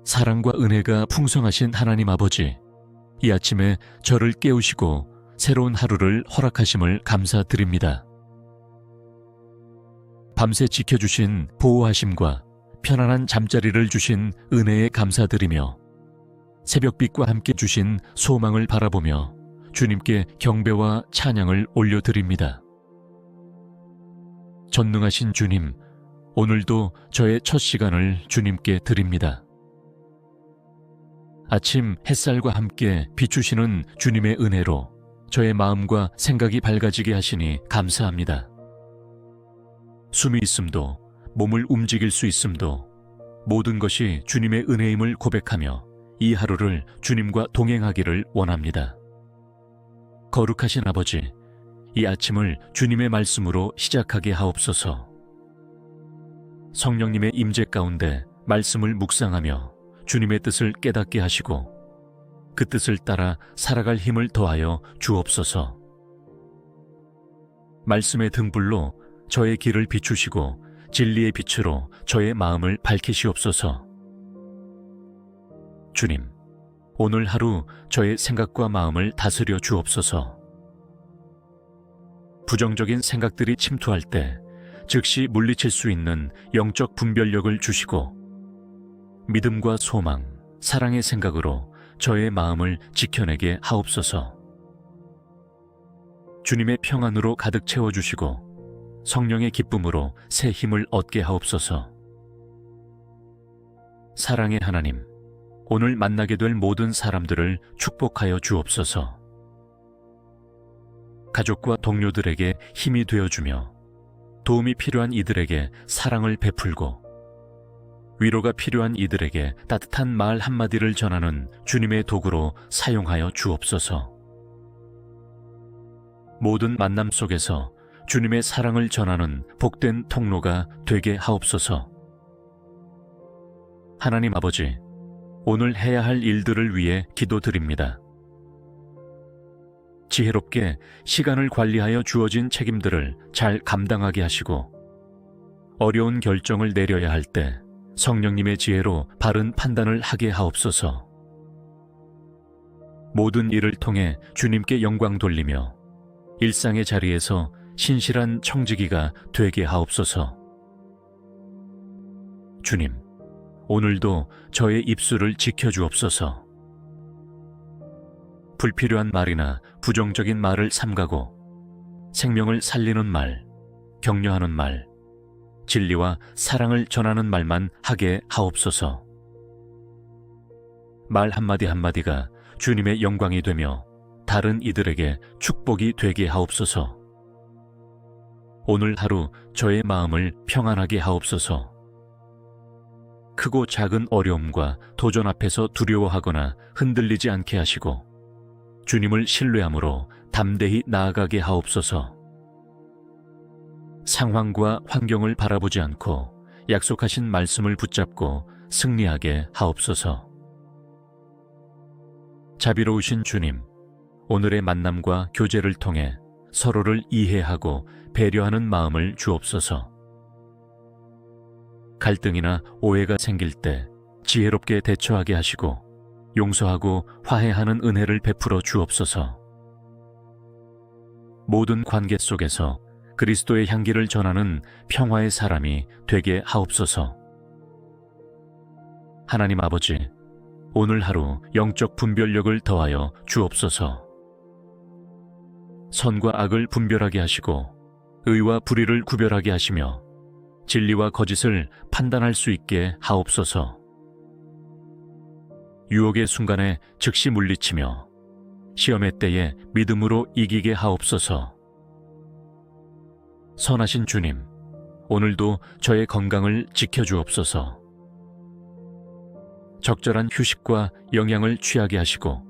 사랑과 은혜가 풍성하신 하나님 아버지, 이 아침에 저를 깨우시고 새로운 하루를 허락하심을 감사드립니다. 밤새 지켜주신 보호하심과 편안한 잠자리를 주신 은혜에 감사드리며 새벽빛과 함께 주신 소망을 바라보며 주님께 경배와 찬양을 올려드립니다. 전능하신 주님, 오늘도 저의 첫 시간을 주님께 드립니다. 아침 햇살과 함께 비추시는 주님의 은혜로 저의 마음과 생각이 밝아지게 하시니 감사합니다. 숨이 있음도, 몸을 움직일 수 있음도 모든 것이 주님의 은혜임을 고백하며 이 하루를 주님과 동행하기를 원합니다. 거룩하신 아버지, 이 아침을 주님의 말씀으로 시작하게 하옵소서. 성령님의 임재 가운데 말씀을 묵상하며 주님의 뜻을 깨닫게 하시고 그 뜻을 따라 살아갈 힘을 더하여 주옵소서. 말씀의 등불로 저의 길을 비추시고 진리의 빛으로 저의 마음을 밝히시옵소서. 주님, 오늘 하루 저의 생각과 마음을 다스려 주옵소서. 부정적인 생각들이 침투할 때 즉시 물리칠 수 있는 영적 분별력을 주시고 믿음과 소망, 사랑의 생각으로 저의 마음을 지켜내게 하옵소서. 주님의 평안으로 가득 채워주시고 성령의 기쁨으로 새 힘을 얻게 하옵소서. 사랑의 하나님, 오늘 만나게 될 모든 사람들을 축복하여 주옵소서. 가족과 동료들에게 힘이 되어주며 도움이 필요한 이들에게 사랑을 베풀고 위로가 필요한 이들에게 따뜻한 말 한마디를 전하는 주님의 도구로 사용하여 주옵소서. 모든 만남 속에서 주님의 사랑을 전하는 복된 통로가 되게 하옵소서. 하나님 아버지, 오늘 해야 할 일들을 위해 기도드립니다. 지혜롭게 시간을 관리하여 주어진 책임들을 잘 감당하게 하시고 어려운 결정을 내려야 할 때 성령님의 지혜로 바른 판단을 하게 하옵소서. 모든 일을 통해 주님께 영광 돌리며 일상의 자리에서 신실한 청지기가 되게 하옵소서. 주님, 오늘도 저의 입술을 지켜주옵소서. 불필요한 말이나 부정적인 말을 삼가고 생명을 살리는 말, 격려하는 말, 진리와 사랑을 전하는 말만 하게 하옵소서. 말 한마디 한마디가 주님의 영광이 되며 다른 이들에게 축복이 되게 하옵소서. 오늘 하루 저의 마음을 평안하게 하옵소서. 크고 작은 어려움과 도전 앞에서 두려워하거나 흔들리지 않게 하시고 주님을 신뢰함으로 담대히 나아가게 하옵소서. 상황과 환경을 바라보지 않고 약속하신 말씀을 붙잡고 승리하게 하옵소서. 자비로우신 주님, 오늘의 만남과 교제를 통해 서로를 이해하고 배려하는 마음을 주옵소서. 갈등이나 오해가 생길 때 지혜롭게 대처하게 하시고 용서하고 화해하는 은혜를 베풀어 주옵소서. 모든 관계 속에서 그리스도의 향기를 전하는 평화의 사람이 되게 하옵소서. 하나님 아버지, 오늘 하루 영적 분별력을 더하여 주옵소서. 선과 악을 분별하게 하시고 의와 불의를 구별하게 하시며 진리와 거짓을 판단할 수 있게 하옵소서. 유혹의 순간에 즉시 물리치며 시험의 때에 믿음으로 이기게 하옵소서. 선하신 주님, 오늘도 저의 건강을 지켜주옵소서. 적절한 휴식과 영양을 취하게 하시고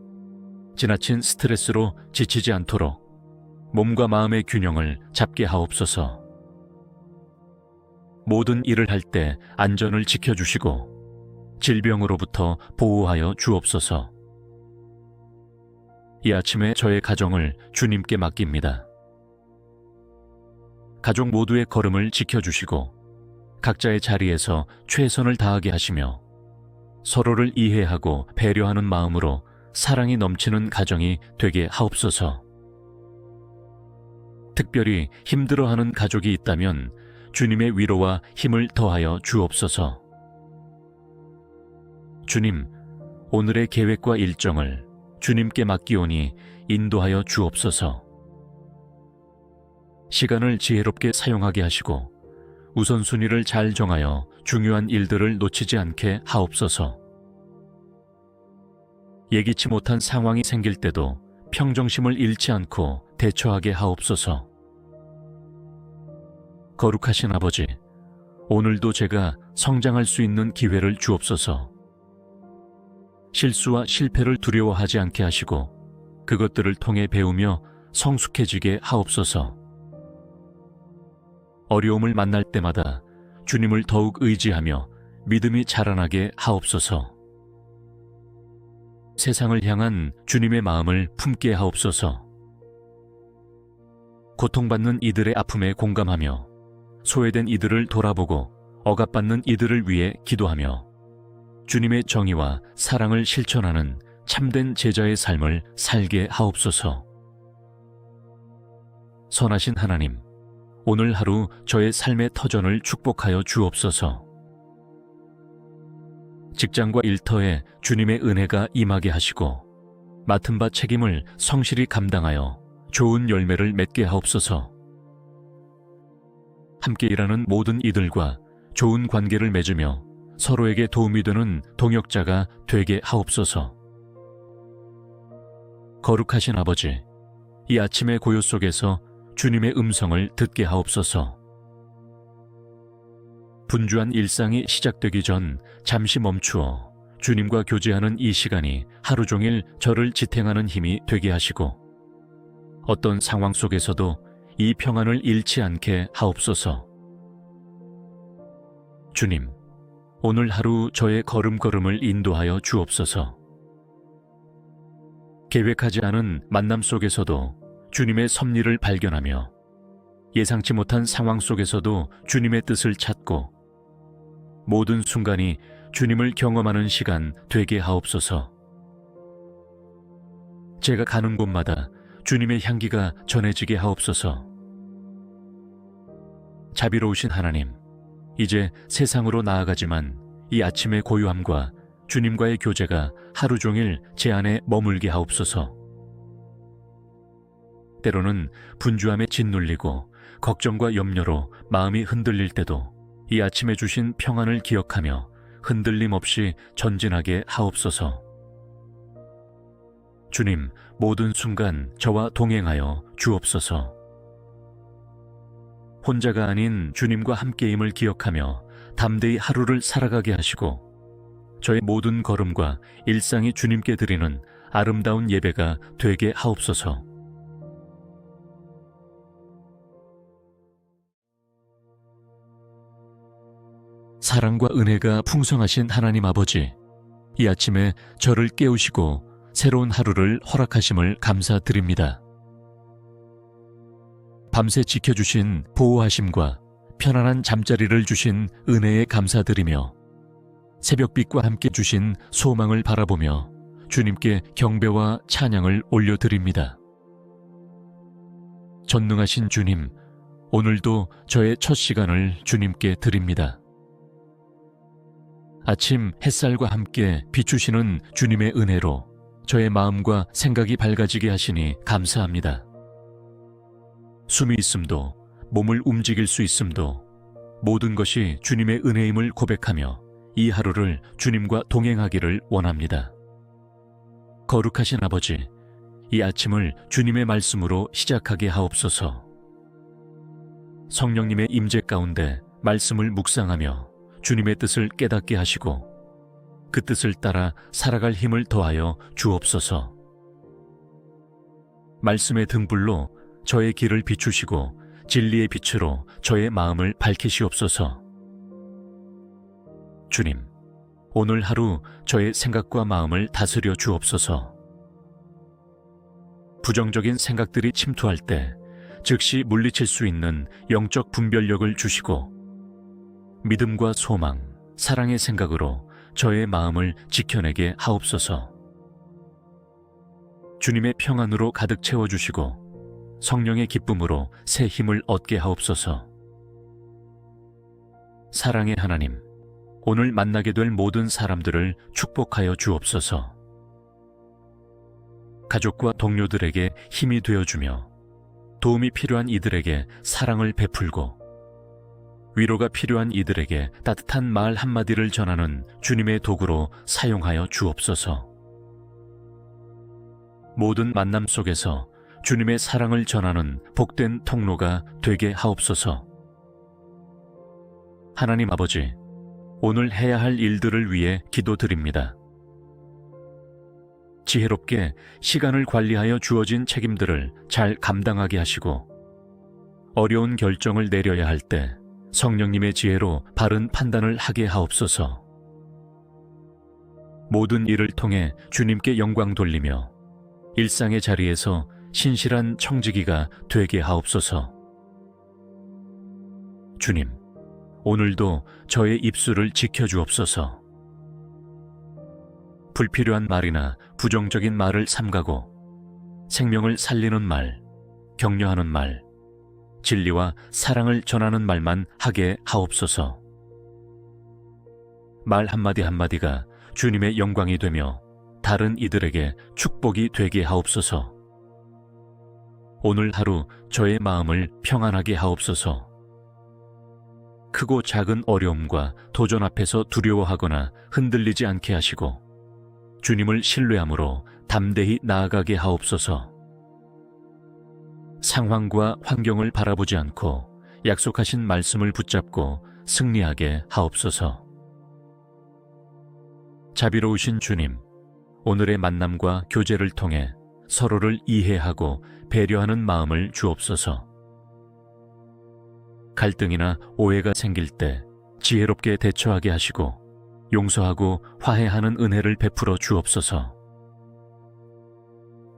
지나친 스트레스로 지치지 않도록 몸과 마음의 균형을 잡게 하옵소서. 모든 일을 할 때 안전을 지켜주시고 질병으로부터 보호하여 주옵소서. 이 아침에 저의 가정을 주님께 맡깁니다. 가족 모두의 걸음을 지켜주시고 각자의 자리에서 최선을 다하게 하시며 서로를 이해하고 배려하는 마음으로 사랑이 넘치는 가정이 되게 하옵소서. 특별히 힘들어하는 가족이 있다면 주님의 위로와 힘을 더하여 주옵소서. 주님, 오늘의 계획과 일정을 주님께 맡기오니 인도하여 주옵소서. 시간을 지혜롭게 사용하게 하시고 우선순위를 잘 정하여 중요한 일들을 놓치지 않게 하옵소서. 예기치 못한 상황이 생길 때도 평정심을 잃지 않고 대처하게 하옵소서. 거룩하신 아버지, 오늘도 제가 성장할 수 있는 기회를 주옵소서. 실수와 실패를 두려워하지 않게 하시고 그것들을 통해 배우며 성숙해지게 하옵소서. 어려움을 만날 때마다 주님을 더욱 의지하며 믿음이 자라나게 하옵소서. 세상을 향한 주님의 마음을 품게 하옵소서. 고통받는 이들의 아픔에 공감하며 소외된 이들을 돌아보고 억압받는 이들을 위해 기도하며 주님의 정의와 사랑을 실천하는 참된 제자의 삶을 살게 하옵소서. 선하신 하나님, 오늘 하루 저의 삶의 터전을 축복하여 주옵소서. 직장과 일터에 주님의 은혜가 임하게 하시고 맡은 바 책임을 성실히 감당하여 좋은 열매를 맺게 하옵소서. 함께 일하는 모든 이들과 좋은 관계를 맺으며 서로에게 도움이 되는 동역자가 되게 하옵소서. 거룩하신 아버지, 이 아침의 고요 속에서 주님의 음성을 듣게 하옵소서. 분주한 일상이 시작되기 전 잠시 멈추어 주님과 교제하는 이 시간이 하루 종일 저를 지탱하는 힘이 되게 하시고 어떤 상황 속에서도 이 평안을 잃지 않게 하옵소서. 주님, 오늘 하루 저의 걸음걸음을 인도하여 주옵소서. 계획하지 않은 만남 속에서도 주님의 섭리를 발견하며 예상치 못한 상황 속에서도 주님의 뜻을 찾고 모든 순간이 주님을 경험하는 시간 되게 하옵소서. 제가 가는 곳마다 주님의 향기가 전해지게 하옵소서. 자비로우신 하나님, 이제 세상으로 나아가지만 이 아침의 고요함과 주님과의 교제가 하루 종일 제 안에 머물게 하옵소서. 때로는 분주함에 짓눌리고 걱정과 염려로 마음이 흔들릴 때도 이 아침에 주신 평안을 기억하며 흔들림 없이 전진하게 하옵소서. 주님, 모든 순간 저와 동행하여 주옵소서. 혼자가 아닌 주님과 함께임을 기억하며 담대히 하루를 살아가게 하시고 저의 모든 걸음과 일상이 주님께 드리는 아름다운 예배가 되게 하옵소서. 사랑과 은혜가 풍성하신 하나님 아버지, 이 아침에 저를 깨우시고 새로운 하루를 허락하심을 감사드립니다. 밤새 지켜주신 보호하심과 편안한 잠자리를 주신 은혜에 감사드리며 새벽빛과 함께 주신 소망을 바라보며 주님께 경배와 찬양을 올려드립니다. 전능하신 주님, 오늘도 저의 첫 시간을 주님께 드립니다. 아침 햇살과 함께 비추시는 주님의 은혜로 저의 마음과 생각이 밝아지게 하시니 감사합니다. 숨이 있음도 몸을 움직일 수 있음도 모든 것이 주님의 은혜임을 고백하며 이 하루를 주님과 동행하기를 원합니다. 거룩하신 아버지, 이 아침을 주님의 말씀으로 시작하게 하옵소서. 성령님의 임재 가운데 말씀을 묵상하며 주님의 뜻을 깨닫게 하시고 그 뜻을 따라 살아갈 힘을 더하여 주옵소서. 말씀의 등불로 저의 길을 비추시고 진리의 빛으로 저의 마음을 밝히시옵소서. 주님, 오늘 하루 저의 생각과 마음을 다스려 주옵소서. 부정적인 생각들이 침투할 때 즉시 물리칠 수 있는 영적 분별력을 주시고 믿음과 소망, 사랑의 생각으로 저의 마음을 지켜내게 하옵소서. 주님의 평안으로 가득 채워주시고 성령의 기쁨으로 새 힘을 얻게 하옵소서. 사랑의 하나님, 오늘 만나게 될 모든 사람들을 축복하여 주옵소서. 가족과 동료들에게 힘이 되어주며 도움이 필요한 이들에게 사랑을 베풀고 위로가 필요한 이들에게 따뜻한 말 한마디를 전하는 주님의 도구로 사용하여 주옵소서. 모든 만남 속에서 주님의 사랑을 전하는 복된 통로가 되게 하옵소서. 하나님 아버지, 오늘 해야 할 일들을 위해 기도드립니다. 지혜롭게 시간을 관리하여 주어진 책임들을 잘 감당하게 하시고 어려운 결정을 내려야 할 때 성령님의 지혜로 바른 판단을 하게 하옵소서. 모든 일을 통해 주님께 영광 돌리며 일상의 자리에서 신실한 청지기가 되게 하옵소서. 주님, 오늘도 저의 입술을 지켜주옵소서. 불필요한 말이나 부정적인 말을 삼가고 생명을 살리는 말, 격려하는 말, 진리와 사랑을 전하는 말만 하게 하옵소서. 말 한마디 한마디가 주님의 영광이 되며 다른 이들에게 축복이 되게 하옵소서. 오늘 하루 저의 마음을 평안하게 하옵소서. 크고 작은 어려움과 도전 앞에서 두려워하거나 흔들리지 않게 하시고 주님을 신뢰함으로 담대히 나아가게 하옵소서. 상황과 환경을 바라보지 않고 약속하신 말씀을 붙잡고 승리하게 하옵소서. 자비로우신 주님, 오늘의 만남과 교제를 통해 서로를 이해하고 배려하는 마음을 주옵소서. 갈등이나 오해가 생길 때 지혜롭게 대처하게 하시고 용서하고 화해하는 은혜를 베풀어 주옵소서.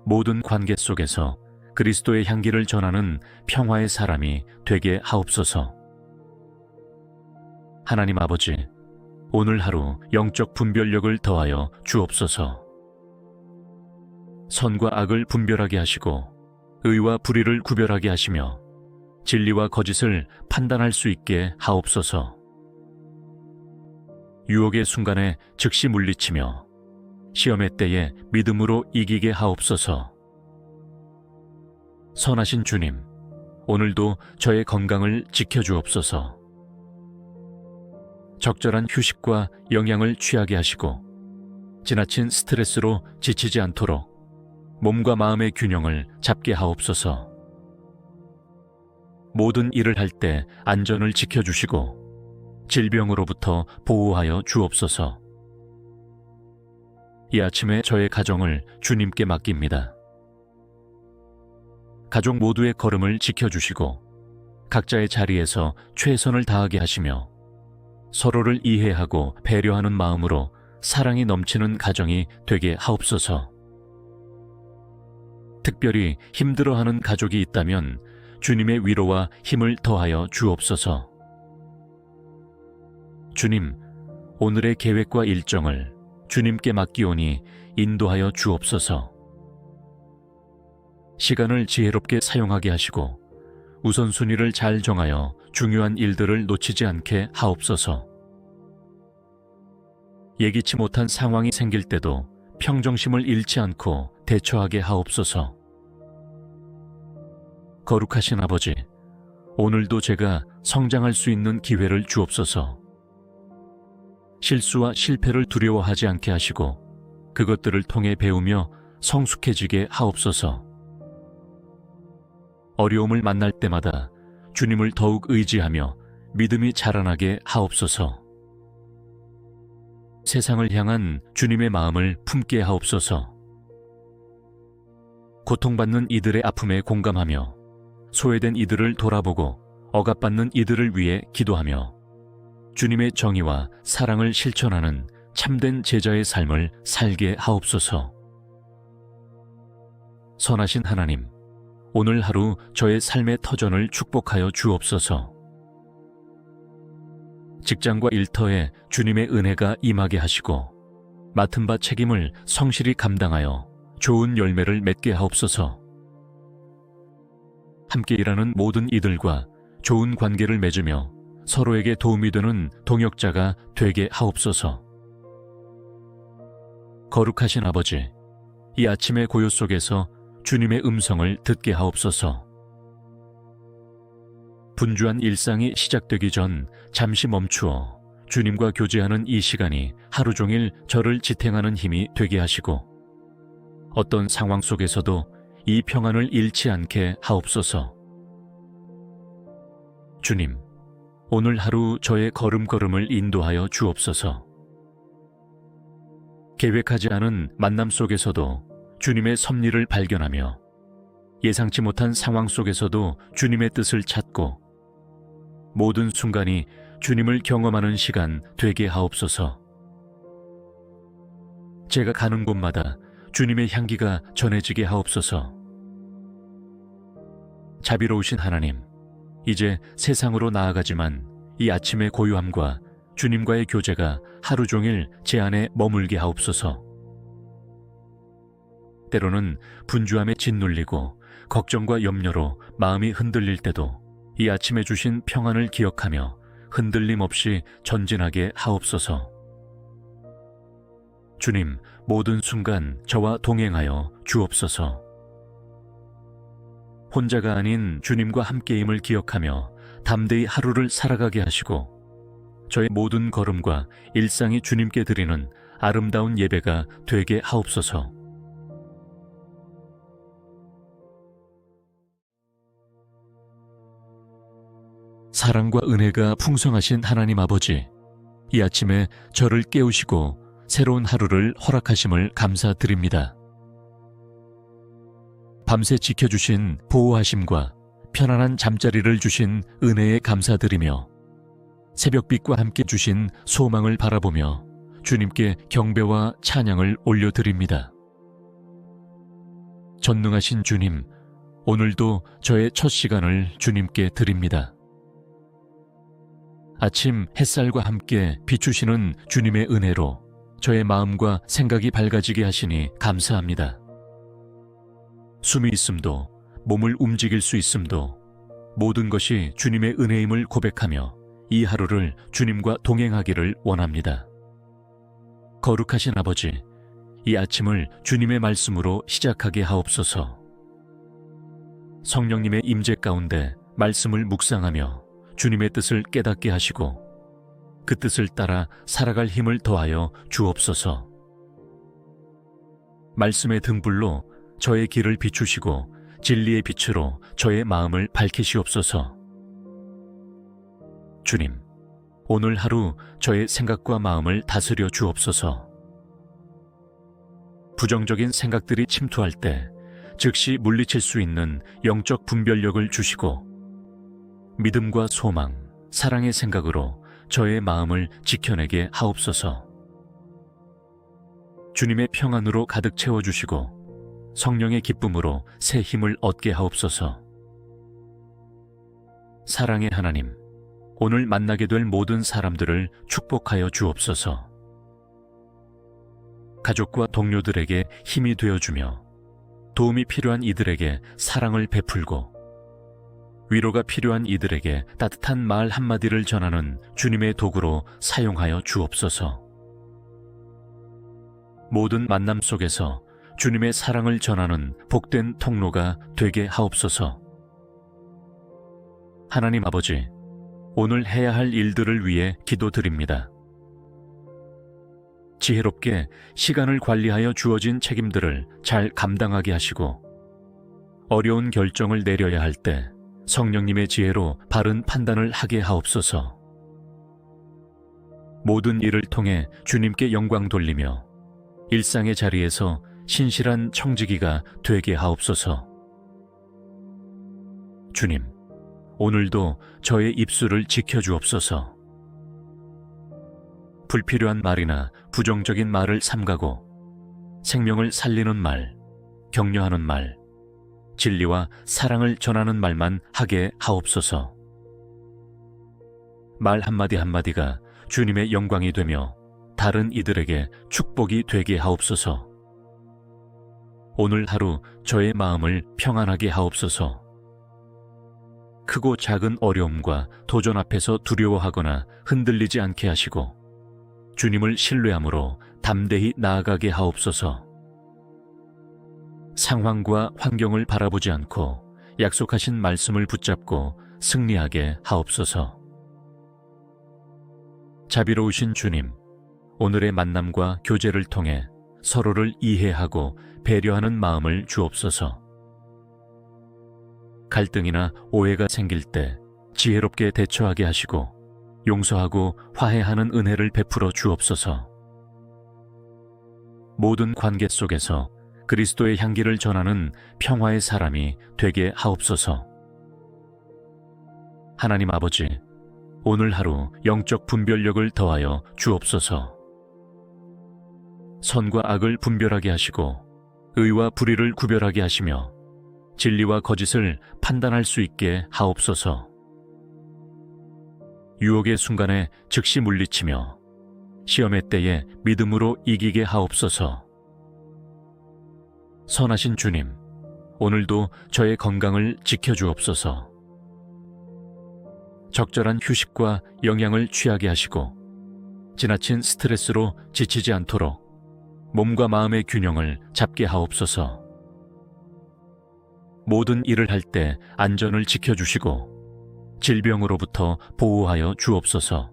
모든 관계 속에서 그리스도의 향기를 전하는 평화의 사람이 되게 하옵소서. 하나님 아버지, 오늘 하루 영적 분별력을 더하여 주옵소서. 선과 악을 분별하게 하시고 의와 불의를 구별하게 하시며 진리와 거짓을 판단할 수 있게 하옵소서. 유혹의 순간에 즉시 물리치며 시험의 때에 믿음으로 이기게 하옵소서. 선하신 주님, 오늘도 저의 건강을 지켜주옵소서. 적절한 휴식과 영양을 취하게 하시고 지나친 스트레스로 지치지 않도록 몸과 마음의 균형을 잡게 하옵소서. 모든 일을 할 때 안전을 지켜주시고 질병으로부터 보호하여 주옵소서. 이 아침에 저의 가정을 주님께 맡깁니다. 가족 모두의 걸음을 지켜주시고 각자의 자리에서 최선을 다하게 하시며 서로를 이해하고 배려하는 마음으로 사랑이 넘치는 가정이 되게 하옵소서. 특별히 힘들어하는 가족이 있다면 주님의 위로와 힘을 더하여 주옵소서. 주님, 오늘의 계획과 일정을 주님께 맡기오니 인도하여 주옵소서. 시간을 지혜롭게 사용하게 하시고 우선순위를 잘 정하여 중요한 일들을 놓치지 않게 하옵소서. 예기치 못한 상황이 생길 때도 평정심을 잃지 않고 대처하게 하옵소서. 거룩하신 아버지, 오늘도 제가 성장할 수 있는 기회를 주옵소서. 실수와 실패를 두려워하지 않게 하시고 그것들을 통해 배우며 성숙해지게 하옵소서. 어려움을 만날 때마다 주님을 더욱 의지하며 믿음이 자라나게 하옵소서. 세상을 향한 주님의 마음을 품게 하옵소서. 고통받는 이들의 아픔에 공감하며 소외된 이들을 돌아보고 억압받는 이들을 위해 기도하며 주님의 정의와 사랑을 실천하는 참된 제자의 삶을 살게 하옵소서. 선하신 하나님, 오늘 하루 저의 삶의 터전을 축복하여 주옵소서. 직장과 일터에 주님의 은혜가 임하게 하시고 맡은 바 책임을 성실히 감당하여 좋은 열매를 맺게 하옵소서. 함께 일하는 모든 이들과 좋은 관계를 맺으며 서로에게 도움이 되는 동역자가 되게 하옵소서. 거룩하신 아버지, 이 아침의 고요 속에서 주님의 음성을 듣게 하옵소서. 분주한 일상이 시작되기 전 잠시 멈추어 주님과 교제하는 이 시간이 하루 종일 저를 지탱하는 힘이 되게 하시고 어떤 상황 속에서도 이 평안을 잃지 않게 하옵소서. 주님, 오늘 하루 저의 걸음걸음을 인도하여 주옵소서. 계획하지 않은 만남 속에서도 주님의 섭리를 발견하며 예상치 못한 상황 속에서도 주님의 뜻을 찾고 모든 순간이 주님을 경험하는 시간 되게 하옵소서. 제가 가는 곳마다 주님의 향기가 전해지게 하옵소서. 자비로우신 하나님, 이제 세상으로 나아가지만 이 아침의 고요함과 주님과의 교제가 하루 종일 제 안에 머물게 하옵소서. 때로는 분주함에 짓눌리고 걱정과 염려로 마음이 흔들릴 때도 이 아침에 주신 평안을 기억하며 흔들림 없이 전진하게 하옵소서. 주님, 모든 순간 저와 동행하여 주옵소서. 혼자가 아닌 주님과 함께임을 기억하며 담대히 하루를 살아가게 하시고 저의 모든 걸음과 일상이 주님께 드리는 아름다운 예배가 되게 하옵소서. 사랑과 은혜가 풍성하신 하나님 아버지, 이 아침에 저를 깨우시고 새로운 하루를 허락하심을 감사드립니다. 밤새 지켜주신 보호하심과 편안한 잠자리를 주신 은혜에 감사드리며 새벽빛과 함께 주신 소망을 바라보며 주님께 경배와 찬양을 올려드립니다. 전능하신 주님, 오늘도 저의 첫 시간을 주님께 드립니다. 아침 햇살과 함께 비추시는 주님의 은혜로 저의 마음과 생각이 밝아지게 하시니 감사합니다. 숨이 있음도 몸을 움직일 수 있음도 모든 것이 주님의 은혜임을 고백하며 이 하루를 주님과 동행하기를 원합니다. 거룩하신 아버지, 이 아침을 주님의 말씀으로 시작하게 하옵소서. 성령님의 임재 가운데 말씀을 묵상하며 주님의 뜻을 깨닫게 하시고 그 뜻을 따라 살아갈 힘을 더하여 주옵소서. 말씀의 등불로 저의 길을 비추시고 진리의 빛으로 저의 마음을 밝히시옵소서. 주님, 오늘 하루 저의 생각과 마음을 다스려 주옵소서. 부정적인 생각들이 침투할 때 즉시 물리칠 수 있는 영적 분별력을 주시고 믿음과 소망, 사랑의 생각으로 저의 마음을 지켜내게 하옵소서. 주님의 평안으로 가득 채워주시고 성령의 기쁨으로 새 힘을 얻게 하옵소서. 사랑의 하나님, 오늘 만나게 될 모든 사람들을 축복하여 주옵소서. 가족과 동료들에게 힘이 되어주며 도움이 필요한 이들에게 사랑을 베풀고 위로가 필요한 이들에게 따뜻한 말 한마디를 전하는 주님의 도구로 사용하여 주옵소서. 모든 만남 속에서 주님의 사랑을 전하는 복된 통로가 되게 하옵소서. 하나님 아버지, 오늘 해야 할 일들을 위해 기도드립니다. 지혜롭게 시간을 관리하여 주어진 책임들을 잘 감당하게 하시고 어려운 결정을 내려야 할 때 성령님의 지혜로 바른 판단을 하게 하옵소서. 모든 일을 통해 주님께 영광 돌리며 일상의 자리에서 신실한 청지기가 되게 하옵소서. 주님, 오늘도 저의 입술을 지켜주옵소서. 불필요한 말이나 부정적인 말을 삼가고 생명을 살리는 말, 격려하는 말, 진리와 사랑을 전하는 말만 하게 하옵소서. 말 한마디 한마디가 주님의 영광이 되며 다른 이들에게 축복이 되게 하옵소서. 오늘 하루 저의 마음을 평안하게 하옵소서. 크고 작은 어려움과 도전 앞에서 두려워하거나 흔들리지 않게 하시고 주님을 신뢰함으로 담대히 나아가게 하옵소서. 상황과 환경을 바라보지 않고 약속하신 말씀을 붙잡고 승리하게 하옵소서. 자비로우신 주님, 오늘의 만남과 교제를 통해 서로를 이해하고 배려하는 마음을 주옵소서. 갈등이나 오해가 생길 때 지혜롭게 대처하게 하시고 용서하고 화해하는 은혜를 베풀어 주옵소서. 모든 관계 속에서 그리스도의 향기를 전하는 평화의 사람이 되게 하옵소서. 하나님 아버지, 오늘 하루 영적 분별력을 더하여 주옵소서. 선과 악을 분별하게 하시고 의와 불의를 구별하게 하시며 진리와 거짓을 판단할 수 있게 하옵소서. 유혹의 순간에 즉시 물리치며 시험의 때에 믿음으로 이기게 하옵소서. 선하신 주님, 오늘도 저의 건강을 지켜주옵소서. 적절한 휴식과 영양을 취하게 하시고 지나친 스트레스로 지치지 않도록 몸과 마음의 균형을 잡게 하옵소서. 모든 일을 할 때 안전을 지켜주시고 질병으로부터 보호하여 주옵소서.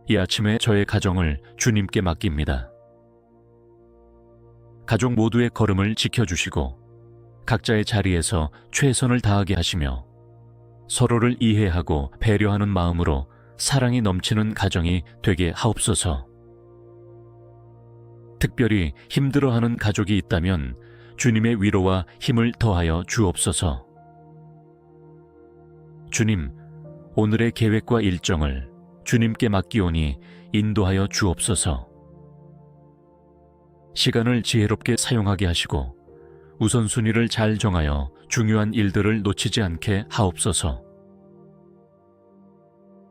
이 아침에 저의 가정을 주님께 맡깁니다. 가족 모두의 걸음을 지켜주시고 각자의 자리에서 최선을 다하게 하시며 서로를 이해하고 배려하는 마음으로 사랑이 넘치는 가정이 되게 하옵소서. 특별히 힘들어하는 가족이 있다면 주님의 위로와 힘을 더하여 주옵소서. 주님, 오늘의 계획과 일정을 주님께 맡기오니 인도하여 주옵소서. 시간을 지혜롭게 사용하게 하시고 우선순위를 잘 정하여 중요한 일들을 놓치지 않게 하옵소서.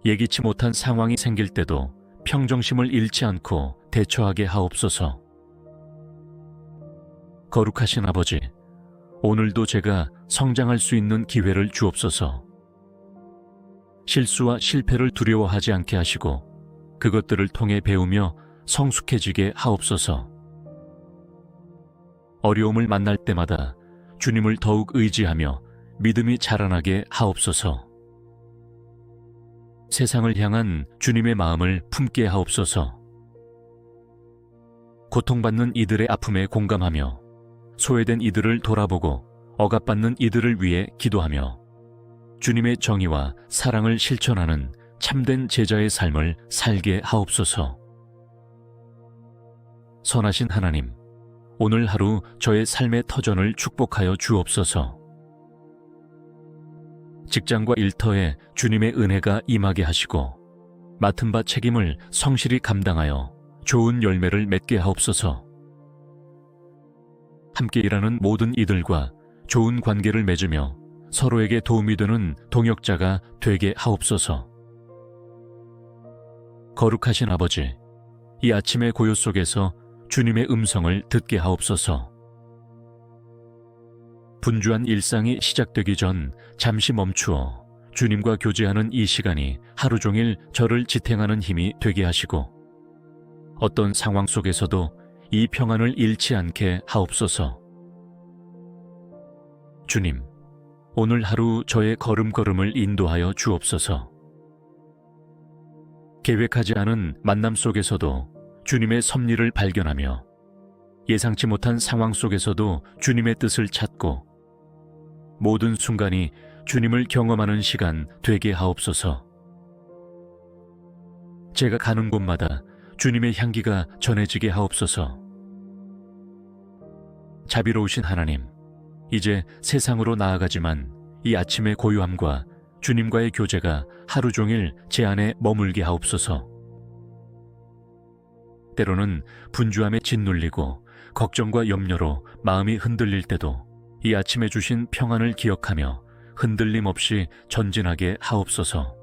예기치 못한 상황이 생길 때도 평정심을 잃지 않고 대처하게 하옵소서. 거룩하신 아버지, 오늘도 제가 성장할 수 있는 기회를 주옵소서. 실수와 실패를 두려워하지 않게 하시고 그것들을 통해 배우며 성숙해지게 하옵소서. 어려움을 만날 때마다 주님을 더욱 의지하며 믿음이 자라나게 하옵소서. 세상을 향한 주님의 마음을 품게 하옵소서. 고통받는 이들의 아픔에 공감하며 소외된 이들을 돌아보고 억압받는 이들을 위해 기도하며 주님의 정의와 사랑을 실천하는 참된 제자의 삶을 살게 하옵소서. 선하신 하나님, 오늘 하루 저의 삶의 터전을 축복하여 주옵소서. 직장과 일터에 주님의 은혜가 임하게 하시고 맡은 바 책임을 성실히 감당하여 좋은 열매를 맺게 하옵소서. 함께 일하는 모든 이들과 좋은 관계를 맺으며 서로에게 도움이 되는 동역자가 되게 하옵소서. 거룩하신 아버지, 이 아침의 고요 속에서 주님의 음성을 듣게 하옵소서. 분주한 일상이 시작되기 전 잠시 멈추어 주님과 교제하는 이 시간이 하루 종일 저를 지탱하는 힘이 되게 하시고 어떤 상황 속에서도 이 평안을 잃지 않게 하옵소서. 주님, 오늘 하루 저의 걸음걸음을 인도하여 주옵소서. 계획하지 않은 만남 속에서도 주님의 섭리를 발견하며 예상치 못한 상황 속에서도 주님의 뜻을 찾고 모든 순간이 주님을 경험하는 시간 되게 하옵소서. 제가 가는 곳마다 주님의 향기가 전해지게 하옵소서. 자비로우신 하나님, 이제 세상으로 나아가지만 이 아침의 고요함과 주님과의 교제가 하루 종일 제 안에 머물게 하옵소서. 때로는 분주함에 짓눌리고 걱정과 염려로 마음이 흔들릴 때도 이 아침에 주신 평안을 기억하며 흔들림 없이 전진하게 하옵소서.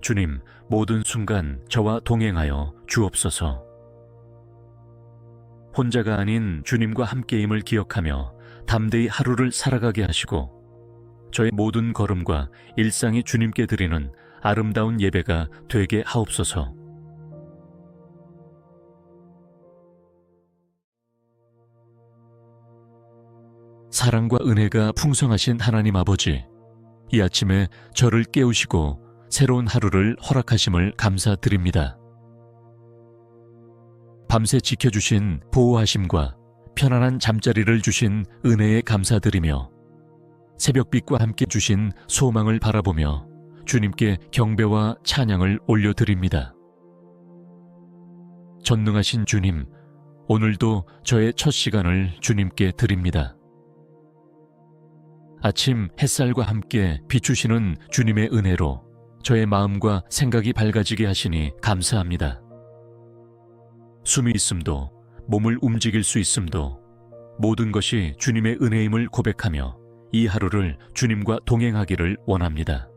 주님, 모든 순간 저와 동행하여 주옵소서. 혼자가 아닌 주님과 함께임을 기억하며 담대히 하루를 살아가게 하시고 저의 모든 걸음과 일상이 주님께 드리는 아름다운 예배가 되게 하옵소서. 사랑과 은혜가 풍성하신 하나님 아버지, 이 아침에 저를 깨우시고 새로운 하루를 허락하심을 감사드립니다. 밤새 지켜주신 보호하심과 편안한 잠자리를 주신 은혜에 감사드리며 새벽빛과 함께 주신 소망을 바라보며 주님께 경배와 찬양을 올려드립니다. 전능하신 주님, 오늘도 저의 첫 시간을 주님께 드립니다. 아침 햇살과 함께 비추시는 주님의 은혜로 저의 마음과 생각이 밝아지게 하시니 감사합니다. 숨이 있음도, 몸을 움직일 수 있음도 모든 것이 주님의 은혜임을 고백하며 이 하루를 주님과 동행하기를 원합니다.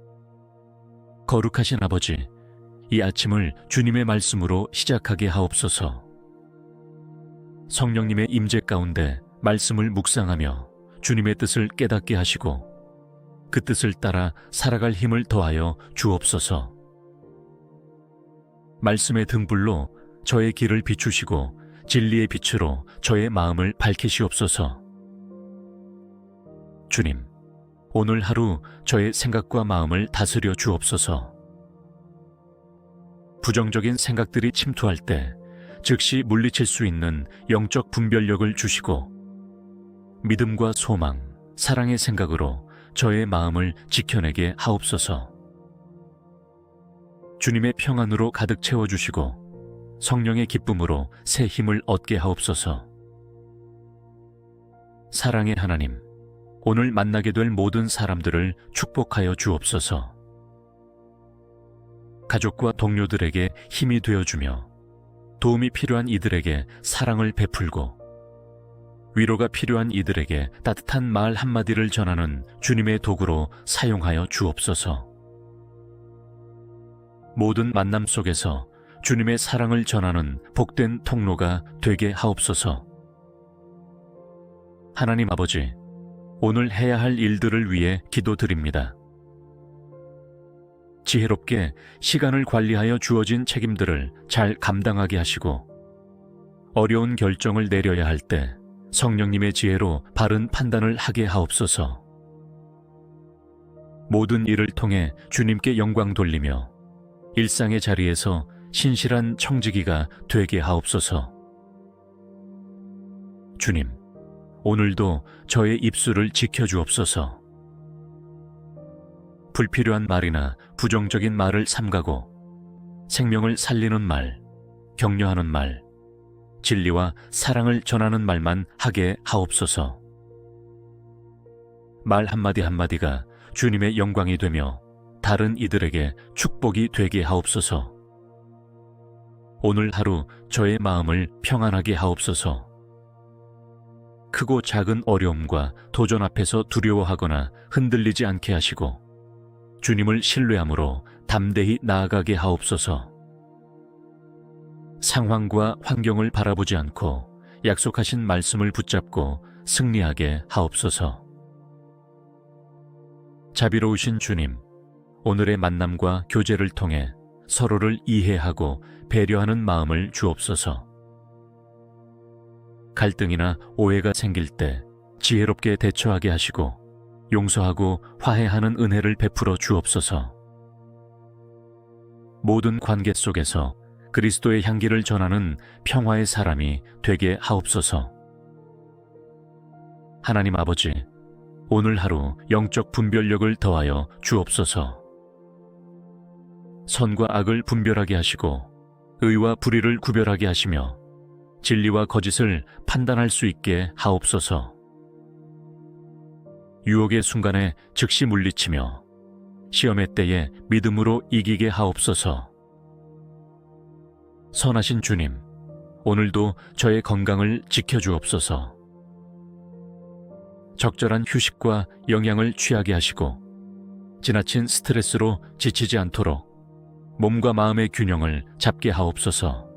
거룩하신 아버지, 이 아침을 주님의 말씀으로 시작하게 하옵소서. 성령님의 임재 가운데 말씀을 묵상하며 주님의 뜻을 깨닫게 하시고 그 뜻을 따라 살아갈 힘을 더하여 주옵소서. 말씀의 등불로 저의 길을 비추시고 진리의 빛으로 저의 마음을 밝히시옵소서. 주님, 오늘 하루 저의 생각과 마음을 다스려 주옵소서. 부정적인 생각들이 침투할 때 즉시 물리칠 수 있는 영적 분별력을 주시고 믿음과 소망, 사랑의 생각으로 저의 마음을 지켜내게 하옵소서. 주님의 평안으로 가득 채워주시고 성령의 기쁨으로 새 힘을 얻게 하옵소서. 사랑의 하나님, 오늘 만나게 될 모든 사람들을 축복하여 주옵소서. 가족과 동료들에게 힘이 되어주며 도움이 필요한 이들에게 사랑을 베풀고 위로가 필요한 이들에게 따뜻한 말 한마디를 전하는 주님의 도구로 사용하여 주옵소서. 모든 만남 속에서 주님의 사랑을 전하는 복된 통로가 되게 하옵소서. 하나님 아버지, 오늘 해야 할 일들을 위해 기도드립니다. 지혜롭게 시간을 관리하여 주어진 책임들을 잘 감당하게 하시고 어려운 결정을 내려야 할 때 성령님의 지혜로 바른 판단을 하게 하옵소서. 모든 일을 통해 주님께 영광 돌리며 일상의 자리에서 신실한 청지기가 되게 하옵소서. 주님, 오늘도 저의 입술을 지켜주옵소서. 불필요한 말이나 부정적인 말을 삼가고 생명을 살리는 말, 격려하는 말, 진리와 사랑을 전하는 말만 하게 하옵소서. 말 한마디 한마디가 주님의 영광이 되며 다른 이들에게 축복이 되게 하옵소서. 오늘 하루 저의 마음을 평안하게 하옵소서. 크고 작은 어려움과 도전 앞에서 두려워하거나 흔들리지 않게 하시고 주님을 신뢰함으로 담대히 나아가게 하옵소서. 상황과 환경을 바라보지 않고 약속하신 말씀을 붙잡고 승리하게 하옵소서. 자비로우신 주님, 오늘의 만남과 교제를 통해 서로를 이해하고 배려하는 마음을 주옵소서. 갈등이나 오해가 생길 때 지혜롭게 대처하게 하시고 용서하고 화해하는 은혜를 베풀어 주옵소서. 모든 관계 속에서 그리스도의 향기를 전하는 평화의 사람이 되게 하옵소서. 하나님 아버지, 오늘 하루 영적 분별력을 더하여 주옵소서. 선과 악을 분별하게 하시고 의와 불의를 구별하게 하시며 진리와 거짓을 판단할 수 있게 하옵소서. 유혹의 순간에 즉시 물리치며 시험의 때에 믿음으로 이기게 하옵소서. 선하신 주님, 오늘도 저의 건강을 지켜주옵소서. 적절한 휴식과 영양을 취하게 하시고 지나친 스트레스로 지치지 않도록 몸과 마음의 균형을 잡게 하옵소서.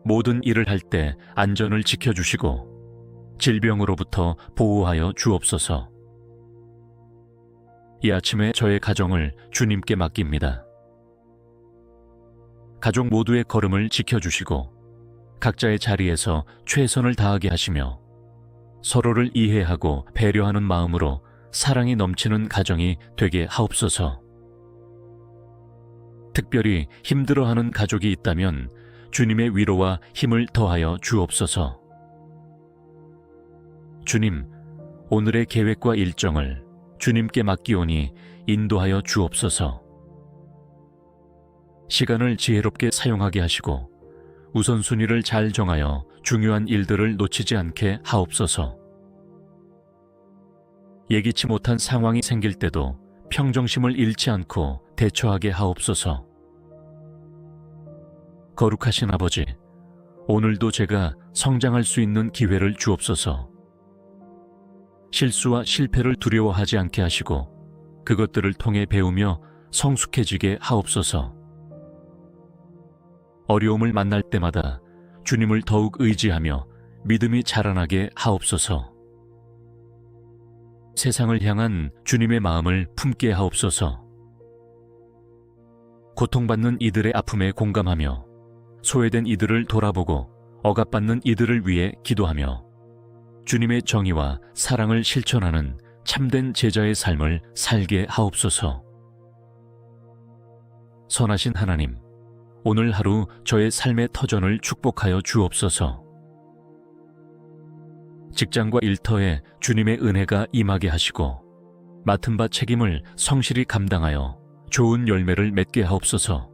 모든 일을 할 때 안전을 지켜주시고 질병으로부터 보호하여 주옵소서. 이 아침에 저의 가정을 주님께 맡깁니다. 가족 모두의 걸음을 지켜주시고 각자의 자리에서 최선을 다하게 하시며 서로를 이해하고 배려하는 마음으로 사랑이 넘치는 가정이 되게 하옵소서. 특별히 힘들어하는 가족이 있다면 주님의 위로와 힘을 더하여 주옵소서. 주님, 오늘의 계획과 일정을 주님께 맡기오니 인도하여 주옵소서. 시간을 지혜롭게 사용하게 하시고 우선순위를 잘 정하여 중요한 일들을 놓치지 않게 하옵소서. 예기치 못한 상황이 생길 때도 평정심을 잃지 않고 대처하게 하옵소서. 거룩하신 아버지, 오늘도 제가 성장할 수 있는 기회를 주옵소서. 실수와 실패를 두려워하지 않게 하시고 그것들을 통해 배우며 성숙해지게 하옵소서. 어려움을 만날 때마다 주님을 더욱 의지하며 믿음이 자라나게 하옵소서. 세상을 향한 주님의 마음을 품게 하옵소서. 고통받는 이들의 아픔에 공감하며 소외된 이들을 돌아보고 억압받는 이들을 위해 기도하며 주님의 정의와 사랑을 실천하는 참된 제자의 삶을 살게 하옵소서. 선하신 하나님, 오늘 하루 저의 삶의 터전을 축복하여 주옵소서. 직장과 일터에 주님의 은혜가 임하게 하시고 맡은 바 책임을 성실히 감당하여 좋은 열매를 맺게 하옵소서.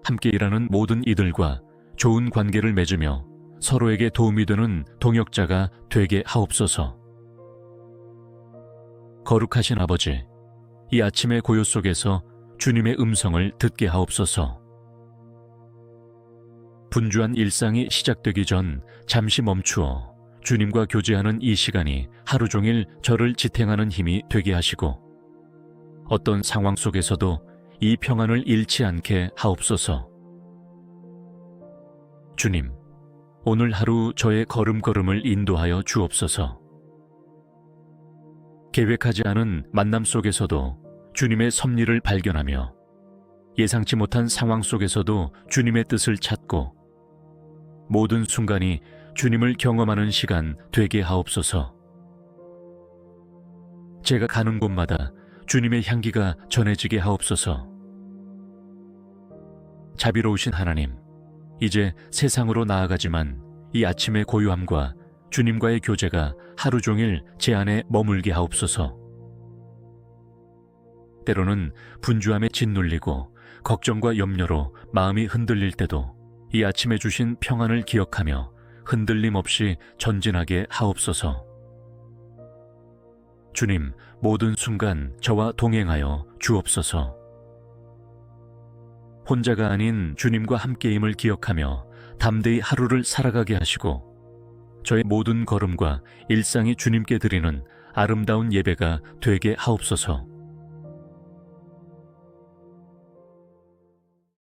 함께 일하는 모든 이들과 좋은 관계를 맺으며 서로에게 도움이 되는 동역자가 되게 하옵소서. 거룩하신 아버지, 이 아침의 고요 속에서 주님의 음성을 듣게 하옵소서. 분주한 일상이 시작되기 전 잠시 멈추어 주님과 교제하는 이 시간이 하루 종일 저를 지탱하는 힘이 되게 하시고 어떤 상황 속에서도 이 평안을 잃지 않게 하옵소서. 주님, 오늘 하루 저의 걸음걸음을 인도하여 주옵소서. 계획하지 않은 만남 속에서도 주님의 섭리를 발견하며 예상치 못한 상황 속에서도 주님의 뜻을 찾고 모든 순간이 주님을 경험하는 시간 되게 하옵소서. 제가 가는 곳마다 주님의 향기가 전해지게 하옵소서. 자비로우신 하나님, 이제 세상으로 나아가지만 이 아침의 고요함과 주님과의 교제가 하루 종일 제 안에 머물게 하옵소서. 때로는 분주함에 짓눌리고 걱정과 염려로 마음이 흔들릴 때도 이 아침에 주신 평안을 기억하며 흔들림 없이 전진하게 하옵소서. 주님, 모든 순간 저와 동행하여 주옵소서. 혼자가 아닌 주님과 함께임을 기억하며 담대히 하루를 살아가게 하시고 저의 모든 걸음과 일상이 주님께 드리는 아름다운 예배가 되게 하옵소서.